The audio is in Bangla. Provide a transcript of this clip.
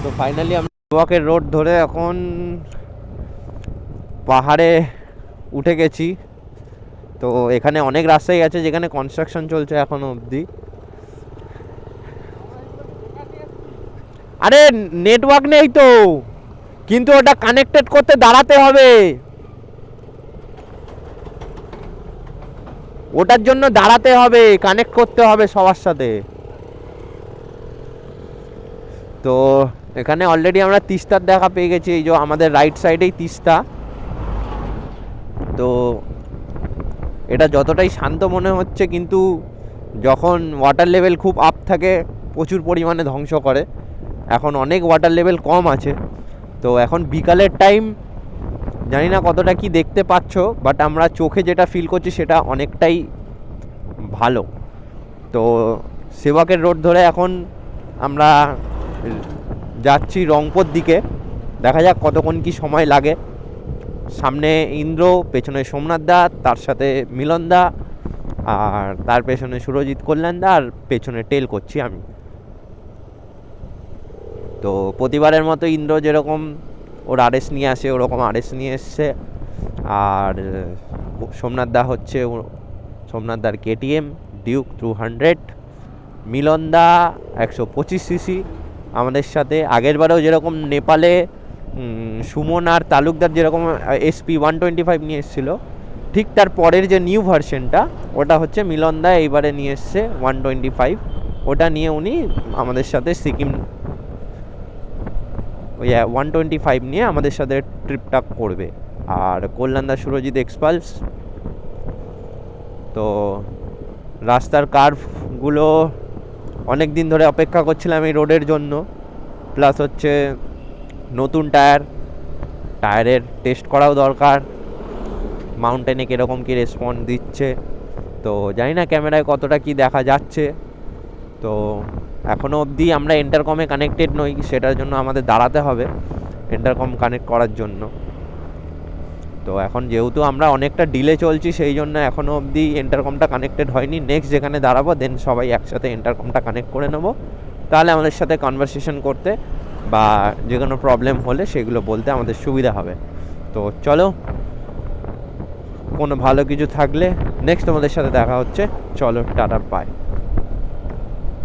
তো ফাইনালি আমরা ওয়াকের রোড ধরে এখন পাহাড়ে উঠে গেছি। তো এখানে অনেক রাস্তাই আছে যেখানে কনস্ট্রাকশন চলছে এখনো অবধি। আরে নেটওয়ার্ক নেই তো, কিন্তু ওটা কানেক্টেড করতে দাঁড়াতে হবে, ওটার জন্য দাঁড়াতে হবে, কানেক্ট করতে হবে সবার সাথে। তো এখানে অলরেডি আমরা তিস্তার দেখা পেয়ে গেছি, এই যে আমাদের রাইট সাইডেই তিস্তা। তো এটা যতটাই শান্ত মনে হচ্ছে, কিন্তু যখন ওয়াটার লেভেল খুব আপ থাকে প্রচুর পরিমাণে ধ্বংস করে। এখন অনেক ওয়াটার লেভেল কম আছে। তো এখন বিকালের টাইম, জানি না কতটা কি দেখতে পাচ্ছ, বাট আমরা চোখে যেটা ফিল করছি সেটা অনেকটাই ভালো। তো সেবকের রোড ধরে এখন আমরা যাচ্ছি রংপুর দিকে। দেখা যাক কতক্ষণ কি সময় লাগে। সামনে ইন্দ্র, পেছনে সোমনাথ দা, তার সাথে মিলন দা, আর তার পেছনে সুরজিৎ কল্যাণ দা, আর পেছনে টেল করছি আমি। তো প্রতিবারের মতো ইন্দ্র যেরকম ওর আরএস নিয়ে আসে, ওরকম আরএস নিয়ে এসছে। আর সোমনাথ দা হচ্ছে সোমনাথ দার কেটিএম ডিউক 200, মিলন দা 125 সিসি আমাদের সাথে। আগেরবারেও যেরকম নেপালে সুমন আর তালুকদার যেরকম SP 125 নিয়ে এসেছিলো, ঠিক তার পরের যে নিউ ভার্সনটা ওটা হচ্ছে মিলন দা এইবারে নিয়ে এসছে 125। ওটা নিয়ে উনি আমাদের সাথে সিকিম, ওই 125 নিয়ে আমাদের সাথে ট্রিপটা করবে। আর কল্যাণদা সুরজিৎ এক্সপালস। তো রাস্তার কার্ভগুলো অনেক দিন ধরে অপেক্ষা করছিলাম এই রোডের জন্য। প্লাস হচ্ছে নতুন টায়ারের টেস্ট করাও দরকার, মাউন্টেনে কীরকম কী রেসপন্স দিচ্ছে। তো জানি না ক্যামেরায় কতটা কি দেখা যাচ্ছে। তো এখনও অবধি আমরা ইন্টারকমে কানেক্টেড নই, সেটার জন্য আমাদের দাঁড়াতে হবে ইন্টারকম কানেক্ট করার জন্য। তো এখন যেহেতু আমরা অনেকটা ডিলে চলছি, সেই জন্য এখনও অবধি ইন্টারকমটা কানেক্টেড হয়নি। নেক্সট যেখানে দাঁড়াবো দেন সবাই একসাথে ইন্টারকমটা কানেক্ট করে নেবো, তাহলে আমাদের সাথে কনভারসেশন করতে বা যে কোনো প্রবলেম হলে সেগুলো বলতে আমাদের সুবিধা হবে। তো চলো, কোনো ভালো কিছু থাকলে নেক্সট তোমাদের সাথে দেখা হচ্ছে। চলো, টাটা, বাই।